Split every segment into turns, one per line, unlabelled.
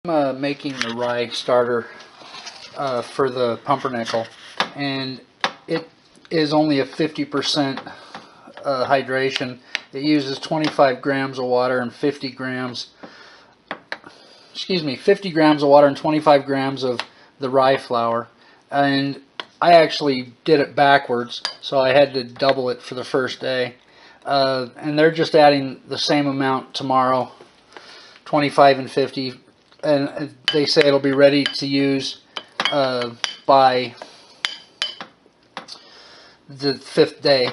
I'm making the rye starter for the pumpernickel, and it is only a 50% hydration. It uses 25 grams of water and 50 grams of water and 25 grams of the rye flour. And I actually did it backwards, so I had to double it for the first day. And they're just adding the same amount tomorrow, 25 and 50, and they say it'll be ready to use by the 5th day.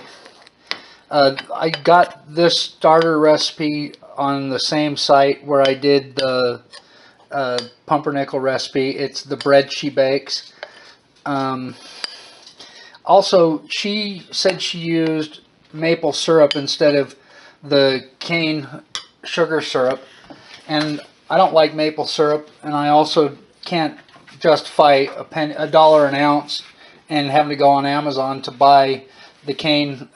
I got this starter recipe on the same site where I did the pumpernickel recipe. It's the bread she bakes. Also, she said she used maple syrup instead of the cane sugar syrup, and I don't like maple syrup, and I also can't justify $1 an ounce and having to go on Amazon to buy the cane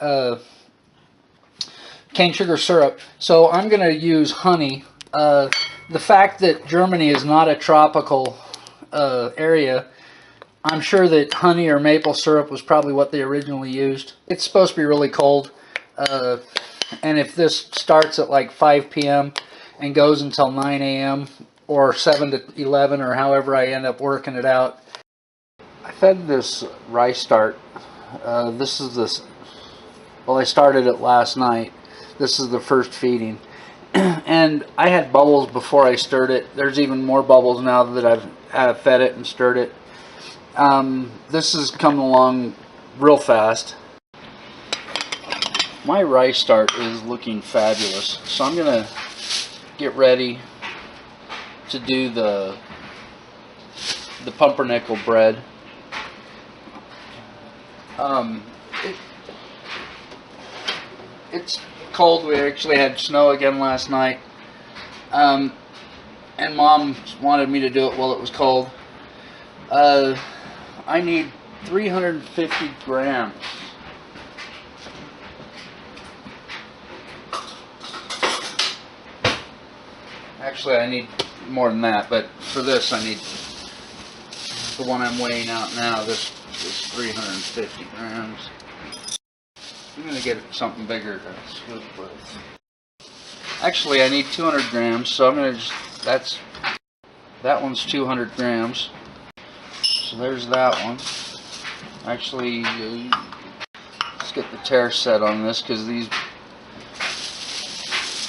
sugar syrup. So I'm going to use honey. The fact that Germany is not a tropical area, I'm sure that honey or maple syrup was probably what they originally used. It's supposed to be really cold, and if this starts at like 5 p.m. and goes until 9 a.m. or 7 to 11 or however I end up working it out. I fed this rice start. Well, I started it last night. This is the first feeding. And I had bubbles before I stirred it. There's even more bubbles now that I've fed it and stirred it. This is coming along real fast. My rice start is looking fabulous, so I'm gonna get ready to do the pumpernickel bread. It's cold. We actually had snow again last night, and Mom wanted me to do it while it was cold. I need 350 grams. Actually, I need more than that, but for this I need the one I'm weighing out now. This is 350 grams. I'm going to get something bigger to scoop with. Actually, I need 200 grams, so I'm going to that one's 200 grams. So there's that one. Actually, let's get the tare set on this, because these,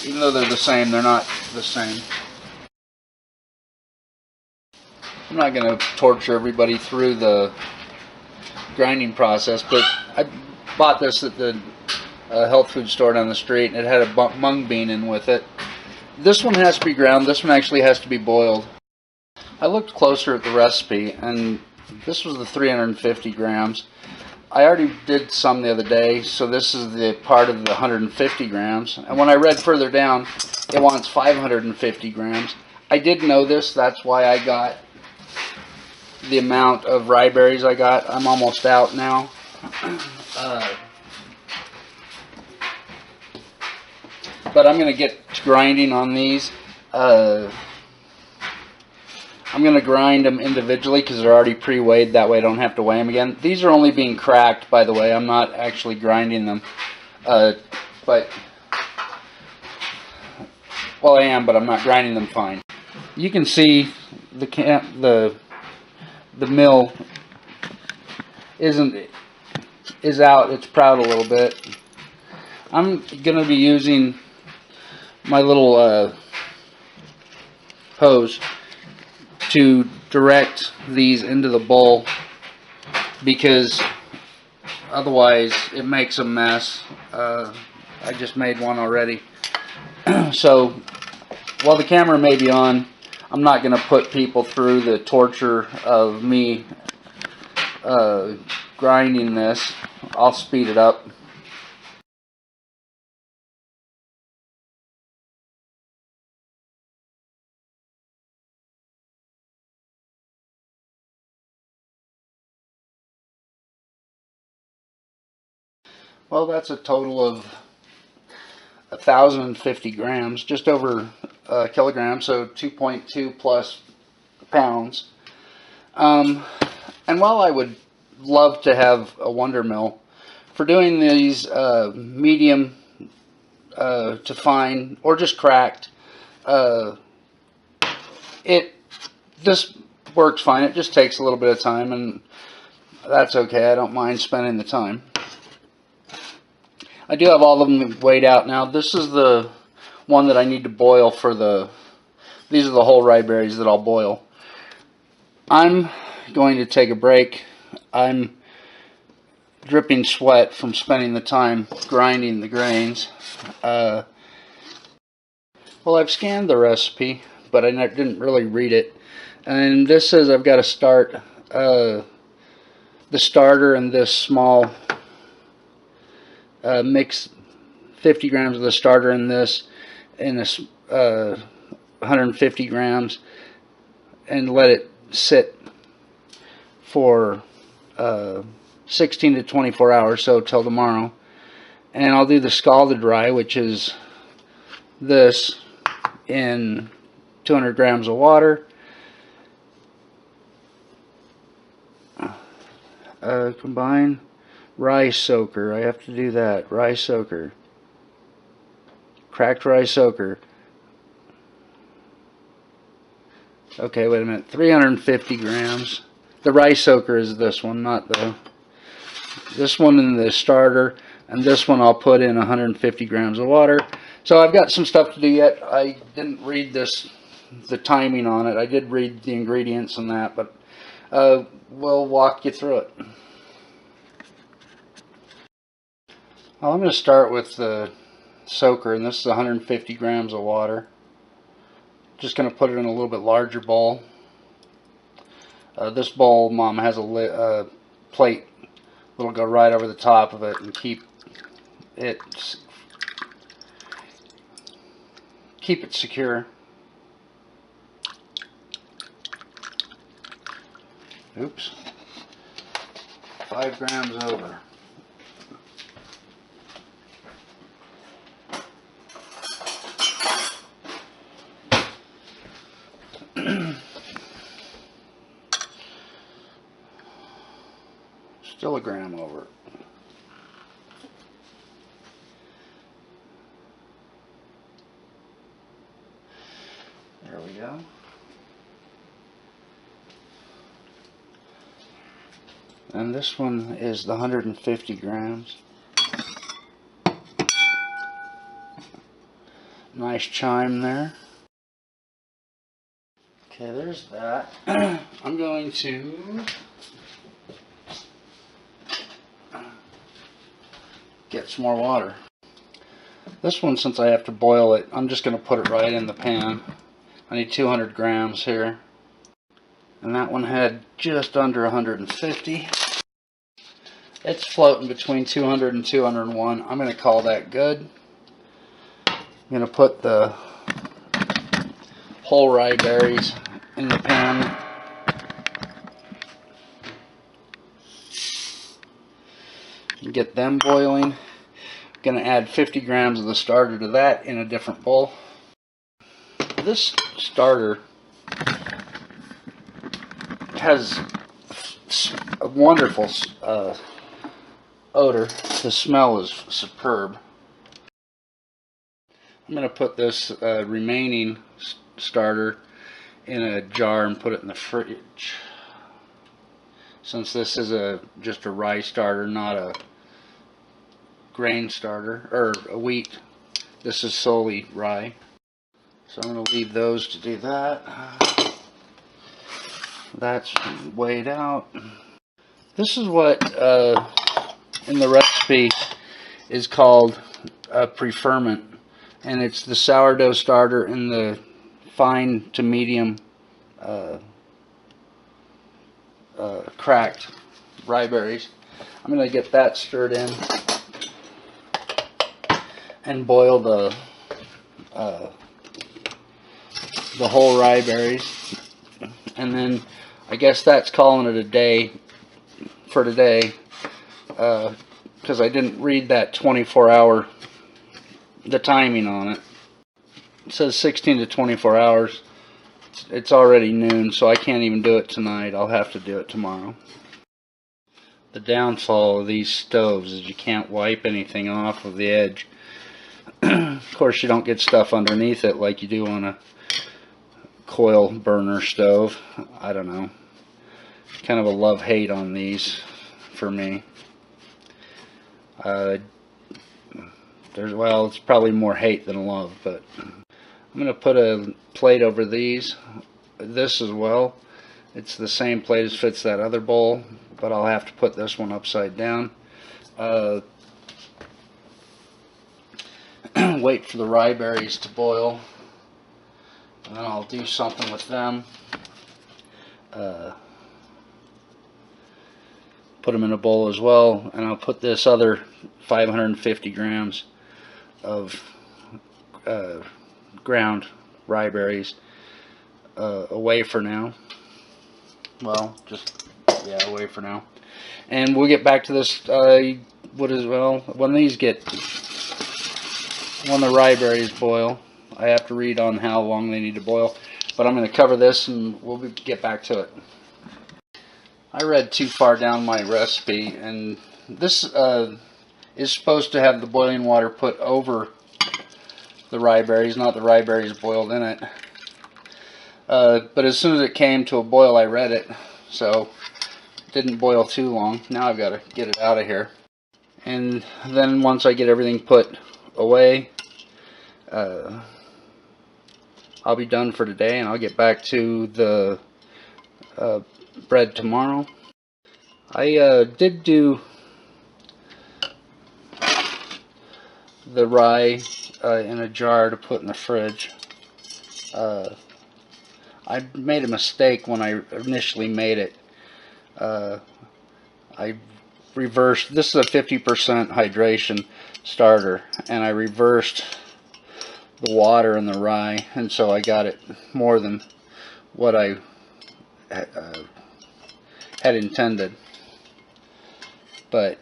even though they're the same, they're not the same. I'm not going to torture everybody through the grinding process, but I bought this at the health food store down the street, and it had a mung bean in with it. This one has to be ground. This one actually has to be boiled. I looked closer at the recipe, and this was the 350 grams. I already did some the other day, so this is the part of the 150 grams. And when I read further down, it wants 550 grams. I did know this. That's why I got the amount of rye berries I got. I'm almost out now. But I'm going to get grinding on these. I'm going to grind them individually because they're already pre-weighed. That way I don't have to weigh them again. These are only being cracked, by the way. I'm not actually grinding them. Well, I am, but I'm not grinding them fine. You can see the mill is out. It's proud a little bit. I'm going to be using my little hose to direct these into the bowl, because otherwise it makes a mess. I just made one already. So while the camera may be on, I'm not going to put people through the torture of me grinding this. I'll speed it up. Well, that's a total of 1,050 grams, just over a kilogram, so 2.2 plus pounds. And while I would love to have a Wonder Mill, for doing these medium to fine or just cracked, this works fine. It just takes a little bit of time, and that's okay. I don't mind spending the time. I do have all of them weighed out now. This is the one that I need to boil for these are the whole rye berries that I'll boil. I'm going to take a break. I'm dripping sweat from spending the time grinding the grains. Well, I've scanned the recipe, but I didn't really read it. And this says I've got to start the starter in this small mix 50 grams of the starter in this in a 150 grams and let it sit for 16 to 24 hours, so till tomorrow. And I'll do the scalded rye, which is this, in 200 grams of water. Combine rye soaker. I have to do that. Rye soaker. Cracked rye soaker. Okay, wait a minute. 350 grams. The rye soaker is this one, not this one in the starter, and this one I'll put in 150 grams of water. So I've got some stuff to do yet. I didn't read the timing on it. I did read the ingredients and that, but we'll walk you through it. Well, I'm going to start with the soaker, and this is 150 grams of water. Just going to put it in a little bit larger bowl. This bowl, Mom, has a plate that'll go right over the top of it and keep it secure. Oops. 5 grams over. Still a gram over. There we go. And this one is the 150 grams. Nice chime there. Okay, there's that. I'm going to get some more water. This one, since I have to boil it, I'm just going to put it right in the pan. I need 200 grams here. And that one had just under 150. It's floating between 200 and 201. I'm going to call that good. I'm going to put the whole rye berries in the pan. And get them boiling. I'm going to add 50 grams of the starter to that in a different bowl. This starter has a wonderful odor. The smell is superb. I'm going to put this remaining starter in a jar and put it in the fridge. Since this is just a rye starter, not a grain starter, or a wheat. This is solely rye. So I'm going to leave those to do that. That's weighed out. This is what in the recipe is called a pre-ferment, and it's the sourdough starter in the fine to medium cracked rye berries. I'm going to get that stirred in and boil the whole rye berries, and then I guess that's calling it a day for today, because I didn't read that 24-hour, the timing on it. It says 16 to 24 hours. it's already noon, so I can't even do it tonight. I'll have to do it tomorrow. The downfall of these stoves is you can't wipe anything off of the edge. Of course, you don't get stuff underneath it like you do on a coil burner stove. I don't know. Kind of a love-hate on these for me. Well, it's probably more hate than love, but I'm going to put a plate over this as well. It's the same plate as fits that other bowl, but I'll have to put this one upside down. Wait for the rye berries to boil, and then I'll do something with them. Put them in a bowl as well, and I'll put this other 550 grams of ground rye berries away for now. Well, just, yeah, away for now. And we'll get back to this, when the rye berries boil. I have to read on how long they need to boil, but I'm going to cover this and we'll get back to it. I read too far down my recipe, and this is supposed to have the boiling water put over the rye berries, not the rye berries boiled in it. But as soon as it came to a boil, I read it, so it didn't boil too long. Now I've got to get it out of here. And then once I get everything put away, I'll be done for today, and I'll get back to the bread tomorrow. I did do the rye in a jar to put in the fridge. I made a mistake when I initially made it. I reversed, this is a 50% hydration starter, and I reversed the water in the rye, and so I got it more than what I had intended. But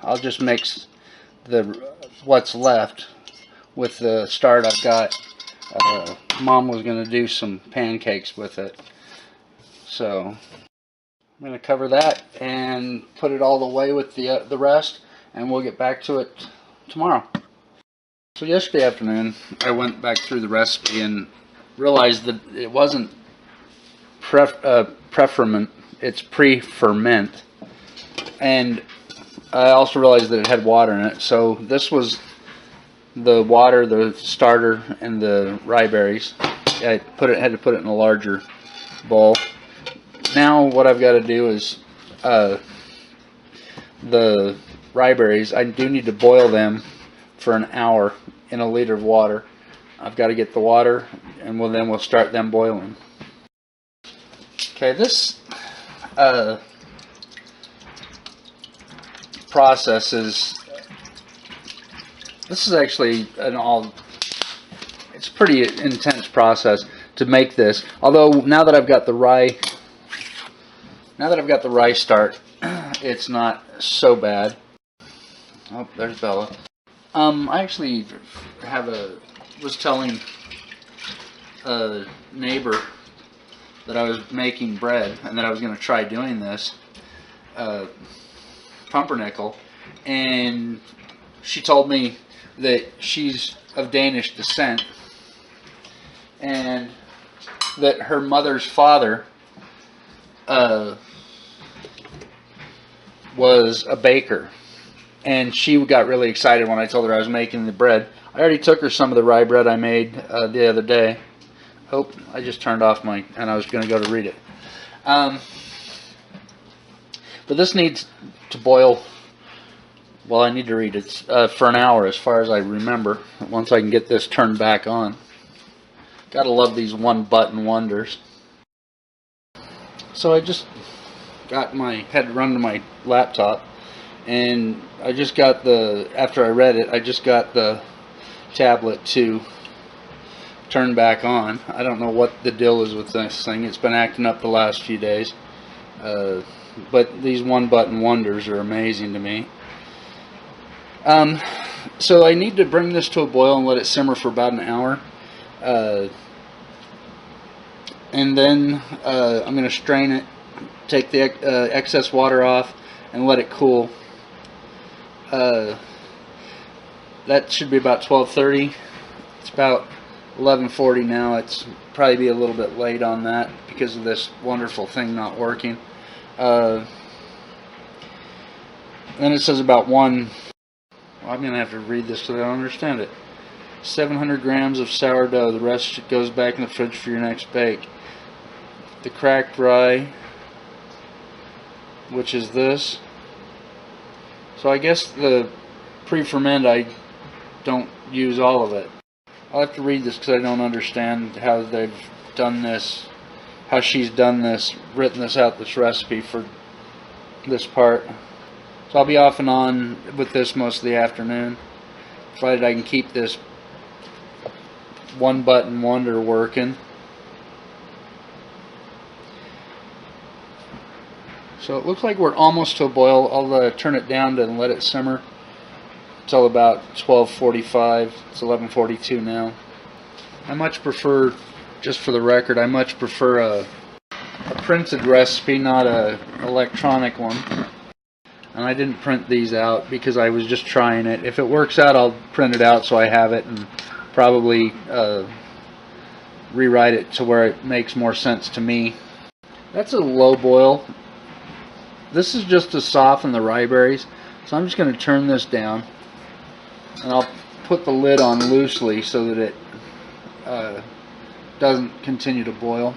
I'll just mix what's left with the start I've got. Mom was going to do some pancakes with it, so I'm going to cover that and put it all away with the rest, and we'll get back to it tomorrow. So yesterday afternoon I went back through the recipe and realized that it wasn't pre-ferment, it's pre-ferment, and I also realized that it had water in it. So this was the water, the starter, and the rye berries. I had to put it in a larger bowl. Now what I've got to do is the rye berries, I do need to boil them for an hour in a liter of water. I've got to get the water, and then we'll start them boiling. Okay, this process is actually it's a pretty intense process to make this. Although now that I've got the rye start, it's not so bad. Oh, there's Bella. I actually was telling a neighbor that I was making bread and that I was going to try doing this pumpernickel, and she told me that she's of Danish descent and that her mother's father was a baker, and she got really excited when I told her I was making the bread. I already took her some of the rye bread I made the other day. Oh, I just turned off and I was going to go to read it. But this needs to boil, well, I need to read it, for an hour as far as I remember, once I can get this turned back on. Gotta love these one-button wonders. So I just had to run to my laptop, and I just got after I read it, I just got the tablet to turn back on. I don't know what the deal is with this thing. It's been acting up the last few days. But these one-button wonders are amazing to me. So I need to bring this to a boil and let it simmer for about an hour. and then I'm going to strain it, take the excess water off, and let it cool. That should be about 12:30. It's about 11:40 now. It's probably be a little bit late on that because of this wonderful thing not working. Then it says about I'm going to have to read this because I don't understand it. 700 grams of sourdough. The rest goes back in the fridge for your next bake. The cracked rye, which is this. So I guess the pre-ferment, I don't use all of it. I'll have to read this because I don't understand how they've done this, how she's done this, written this out, this recipe for this part. So I'll be off and on with this most of the afternoon, provided I can keep this one button wonder working. So it looks like we're almost to a boil. I'll turn it down and let it simmer until about 12:45. It's 11:42 now. I much prefer, just for the record, I much prefer a printed recipe, not a electronic one. And I didn't print these out because I was just trying it. If it works out, I'll print it out so I have it and probably rewrite it to where it makes more sense to me. That's a low boil. This is just to soften the rye berries, so I'm just going to turn this down, and I'll put the lid on loosely so that it doesn't continue to boil,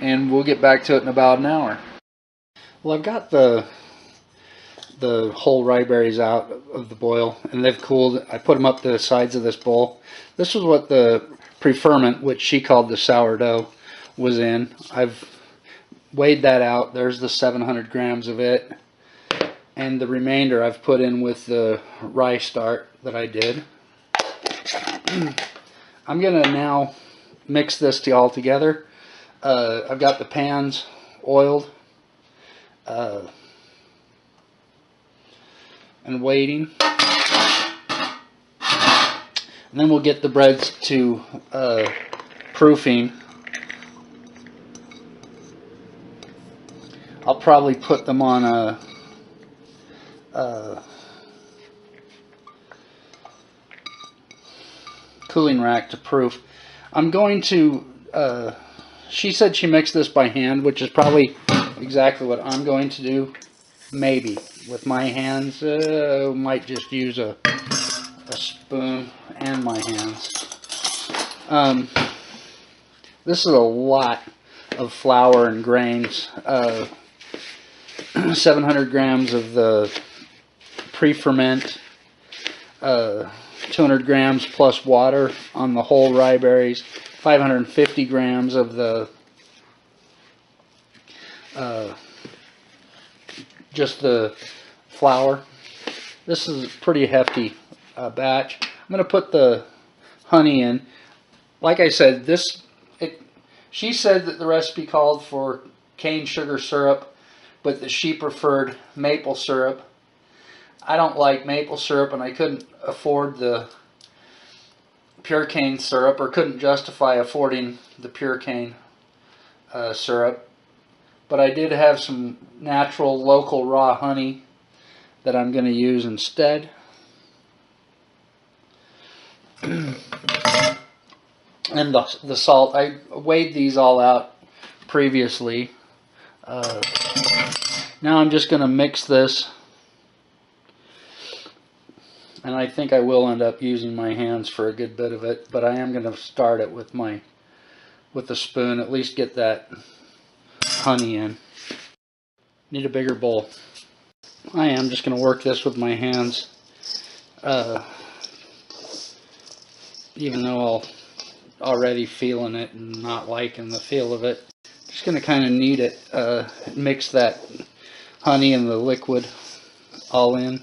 and we'll get back to it in about an hour. Well, I've got the whole rye berries out of the boil, and they've cooled. I put them up the sides of this bowl. This is what the pre-ferment, which she called the sourdough, was in. I've weighed that out. There's the 700 grams of it, and the remainder I've put in with the rye start that I did. I'm gonna now mix this all together. I've got the pans oiled and waiting, and then we'll get the breads to proofing. I'll probably put them on a cooling rack to proof. I'm going to, she said she mixed this by hand, which is probably exactly what I'm going to do. Maybe with my hands. Might just use a spoon and my hands. This is a lot of flour and grains. 700 grams of the pre-ferment, 200 grams plus water on the whole rye berries, 550 grams of the just the flour. This is a pretty hefty batch. I'm going to put the honey in. Like I said, she said that the recipe called for cane sugar syrup, but that she preferred maple syrup. I don't like maple syrup, and I couldn't afford the pure cane syrup, or couldn't justify affording the pure cane syrup. But I did have some natural local raw honey that I'm going to use instead. And the salt, I weighed these all out previously. Now I'm just going to mix this, and I think I will end up using my hands for a good bit of it, but I am going to start it with the spoon, at least get that honey in. Need a bigger bowl. I am just going to work this with my hands, even though I'm already feeling it and not liking the feel of it. Just going to kind of knead it, mix that honey and the liquid all in.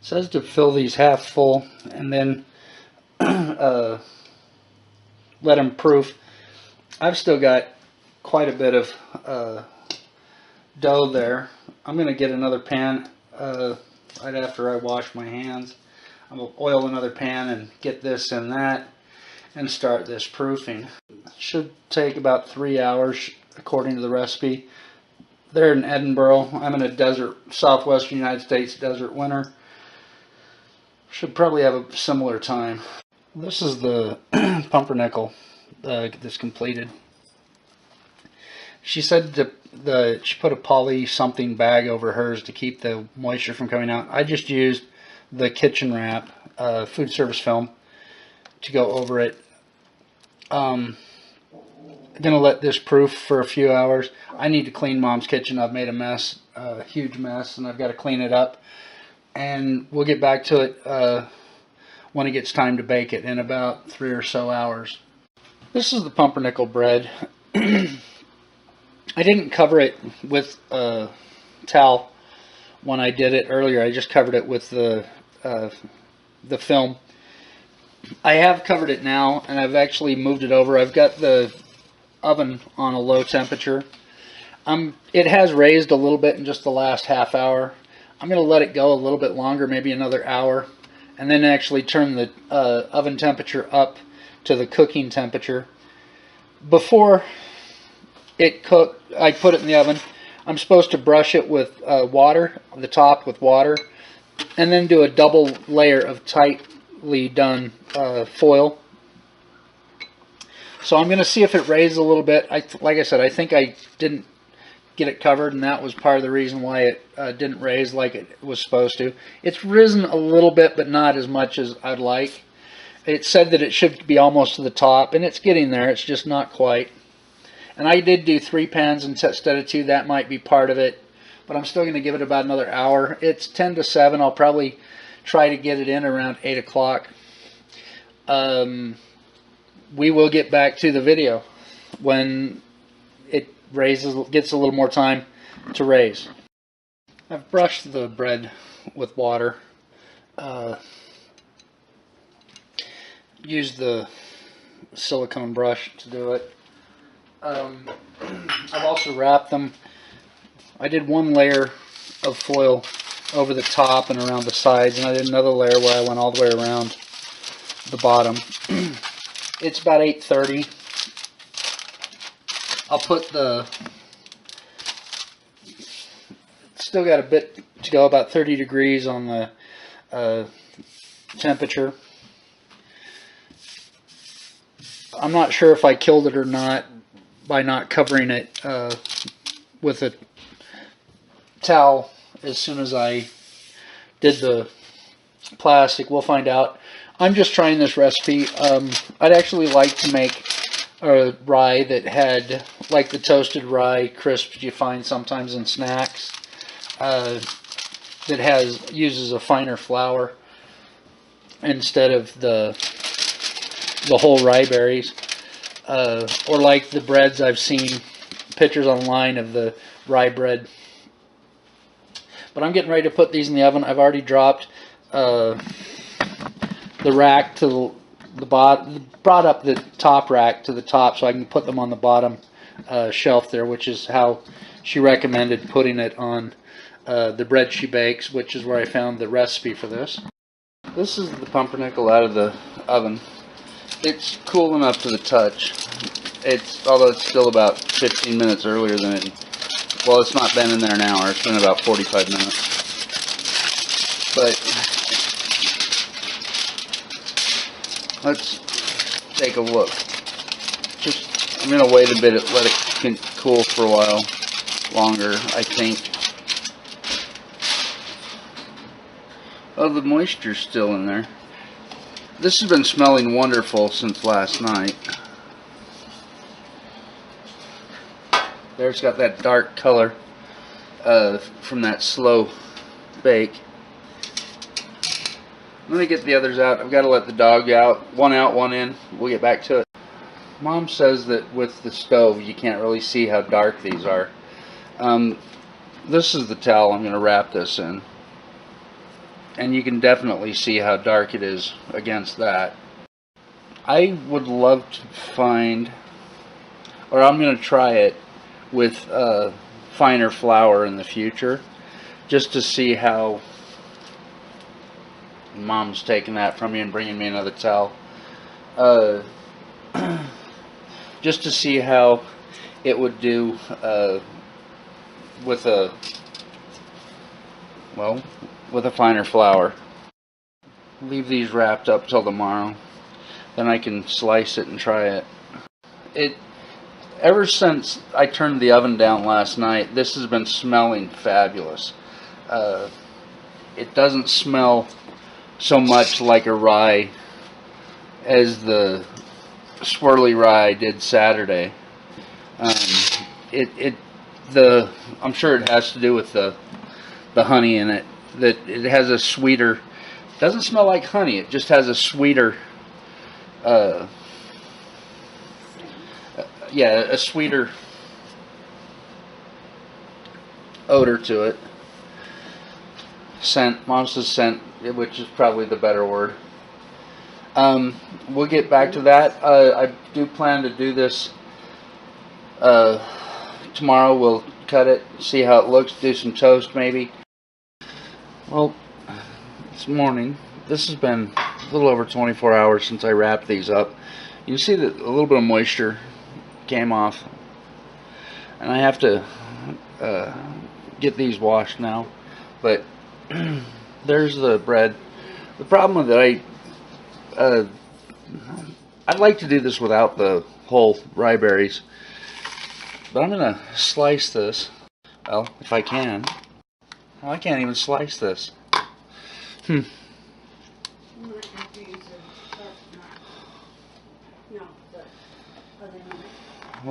It says to fill these half full and then let them proof. I've still got quite a bit of dough there. I'm going to get another pan right after I wash my hands. I'm going to oil another pan and get this in that and start this proofing. It should take about 3 hours according to the recipe. They're in Edinburgh. I'm in a desert, southwestern United States desert winter. Should probably have a similar time. This is the pumpernickel that's completed. She said she put a poly something bag over hers to keep the moisture from coming out. I just used the kitchen wrap, food service film, to go over it. I'm gonna let this proof for a few hours. I need to clean Mom's kitchen. I've made a mess, a huge mess, and I've got to clean it up. And we'll get back to it when it gets time to bake it in about 3 or so hours. This is the pumpernickel bread. I didn't cover it with a towel when I did it earlier. I just covered it with the film. I have covered it now, and I've actually moved it over. I've got the oven on a low temperature. It has raised a little bit in just the last half hour. I'm going to let it go a little bit longer, maybe another hour, and then actually turn the oven temperature up to the cooking temperature. Before it cooked, I put it in the oven. I'm supposed to brush it with water, the top with water, and then do a double layer of tightly done foil. So I'm going to see if it raised a little bit. Like I said, I think I didn't get it covered, and that was part of the reason why it didn't raise like it was supposed to. It's risen a little bit, but not as much as I'd like. It said that it should be almost to the top, and it's getting there. It's just not quite. And I did do 3 pans instead of 2. That might be part of it, but I'm still going to give it about another hour. It's 10 to 7. I'll probably try to get it in around 8 o'clock. We will get back to the video when it gets a little more time to raise. I've brushed the bread with water. Used the silicone brush to do it. I've also wrapped them. I did 1 layer of foil over the top and around the sides, and I did another layer where I went all the way around the bottom. It's about 8:30. I'll put still got a bit to go, about 30 degrees on the temperature. I'm not sure if I killed it or not by not covering it with a towel as soon as I did the plastic. We'll find out. I'm just trying this recipe. I'd actually like to make a rye that had, like the toasted rye crisps you find sometimes in snacks, that uses a finer flour instead of the whole rye berries, or like the breads I've seen pictures online of the rye bread. But I'm getting ready to put these in the oven. I've already dropped the rack to the bottom, brought up the top rack to the top so I can put them on the bottom shelf there, which is how she recommended putting it on the bread she bakes, which is where I found the recipe for this. This is the pumpernickel out of the oven. It's cool enough to the touch. Although it's still about 15 minutes earlier than it. Well, it's not been in there an hour. It's been about 45 minutes. But let's take a look. I'm going to wait a bit, let it cool for a while longer, I think. Oh, the moisture's still in there. This has been smelling wonderful since last night. There, it's got that dark color from that slow bake. I'm going to get the others out. I've got to let the dog out. One out, one in. We'll get back to it. Mom says that with the stove you can't really see how dark these are. This is the towel I'm going to wrap this in. and you can definitely see how dark it is against that. I would love to find, or I'm going to try it with finer flour in the future, just to see how. Mom's taking that from me and bringing me another towel. Just to see how it would do with a finer flour. Leave these wrapped up till tomorrow, then I can slice it and try it. Ever since I turned the oven down last night, this has been smelling fabulous. It doesn't smell so much like a rye as the swirly rye did Saturday. I'm sure it has to do with the honey in it. That it has a sweeter. Doesn't smell like honey. It just has a sweeter. A sweeter odor to it. Scent. Mom says scent, which is probably the better word. We'll get back to that. I do plan to do this tomorrow. We'll cut it, see how it looks, do some toast maybe. Well, this morning, this has been a little over 24 hours since I wrapped these up. You see that a little bit of moisture came off, and I have to get these washed now, but there's the bread. The problem with it, I'd like to do this without the whole rye berries, but I'm gonna slice this. Well, if I can. Well, I can't even slice this. Let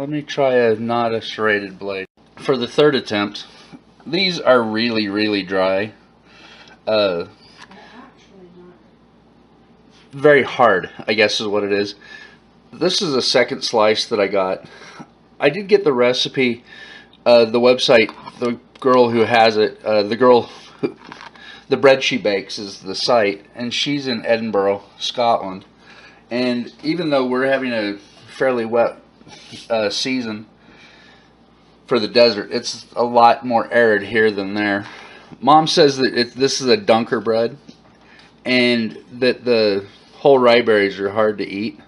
me try a not a serrated blade. For the third attempt, these are really, really dry. Very hard, I guess is what it is. This is a second slice that I got. I did get the recipe, the website, the girl who has it, the bread she bakes is the site, and she's in Edinburgh, Scotland. And even though we're having a fairly wet season for the desert, it's a lot more arid here than there. Mom says that this is a dunker bread, and that the whole rye berries are hard to eat.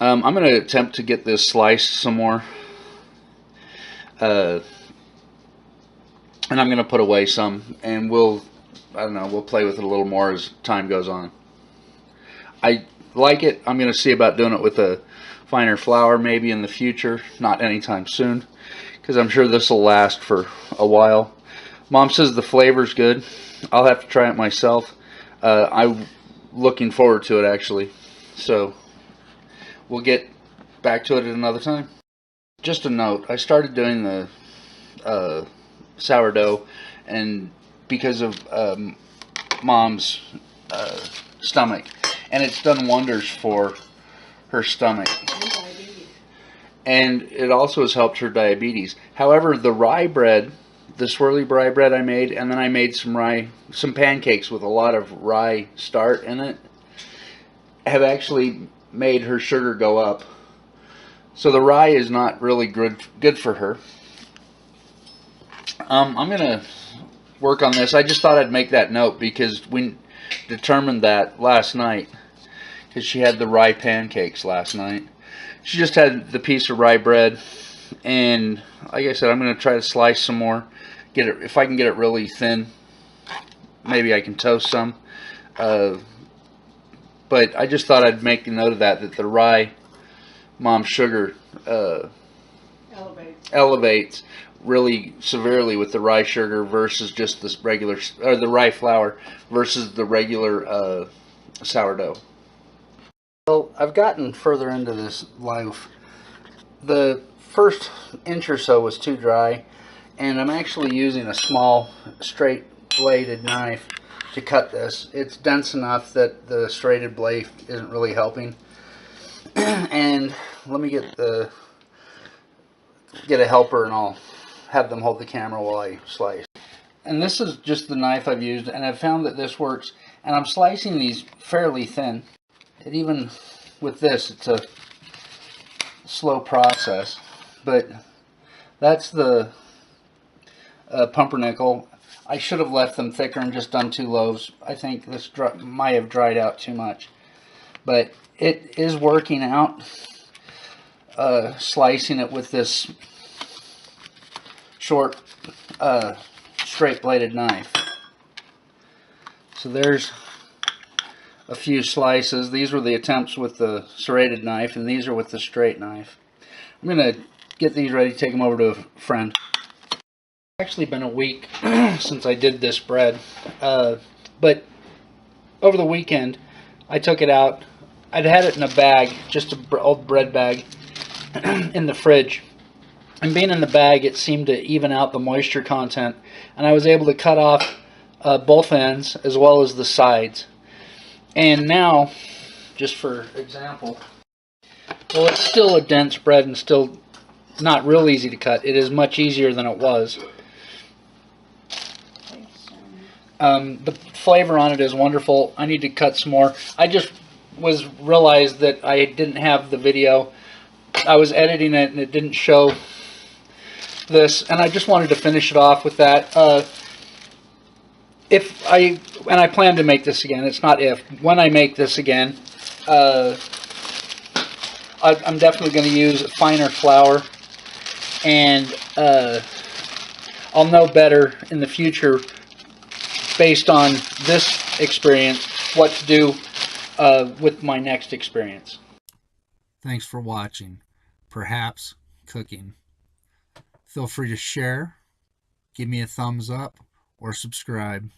I'm going to attempt to get this sliced some more, and I'm going to put away some, and we'll play with it a little more as time goes on. I like it. I'm going to see about doing it with a finer flour maybe in the future, not anytime soon, because I'm sure this will last for a while. Mom says the flavor's good. I'll have to try it myself. I'm looking forward to it, actually. So we'll get back to it at another time. Just a note, I started doing the sourdough, and because of Mom's stomach, and it's done wonders for her stomach, and it also has helped her diabetes. However, the rye bread, the swirly rye bread I made, and then I made some pancakes with a lot of rye starch in it, have actually made her sugar go up. So the rye is not really good for her. I'm gonna work on this. I just thought I'd make that note because we determined that last night, because she had the rye pancakes last night. She just had the piece of rye bread, and like I said, I'm gonna try to slice some more. Get it, if I can get it really thin, maybe I can toast some. But I just thought I'd make a note of that the rye Mom's sugar elevates really severely with the rye sugar versus just this regular, or the rye flour versus the regular sourdough. Well, I've gotten further into this loaf. The first inch or so was too dry, and I'm actually using a small straight bladed knife to cut this. It's dense enough that the serrated blade isn't really helping. And let me get a helper, and I'll have them hold the camera while I slice. and this is just the knife I've used, and I've found that this works. And I'm slicing these fairly thin. Even with this, it's a slow process. But that's the pumpernickel. I should have left them thicker and just done 2 loaves. I think this might have dried out too much. But it is working out, slicing it with this short, straight bladed knife. So there's a few slices. These were the attempts with the serrated knife, and these are with the straight knife. I'm going to get these ready to take them over to a friend. It's actually been a week since I did this bread, but over the weekend I took it out. I'd had it in a bag, just an old bread bag, in the fridge. And being in the bag, it seemed to even out the moisture content, and I was able to cut off both ends as well as the sides. And now, just for example, well, it's still a dense bread and still not real easy to cut. It is much easier than it was. The flavor on it is wonderful. I need to cut some more. I just realized that I didn't have the video. I was editing it and it didn't show this, and I just wanted to finish it off with that. And I plan to make this again. It's not if. When I make this again, I'm definitely going to use finer flour, and I'll know better in the future, based on this experience, what to do with my next experience. Thanks for watching Perhaps Cooking. Feel free to share, give me a thumbs up, or subscribe.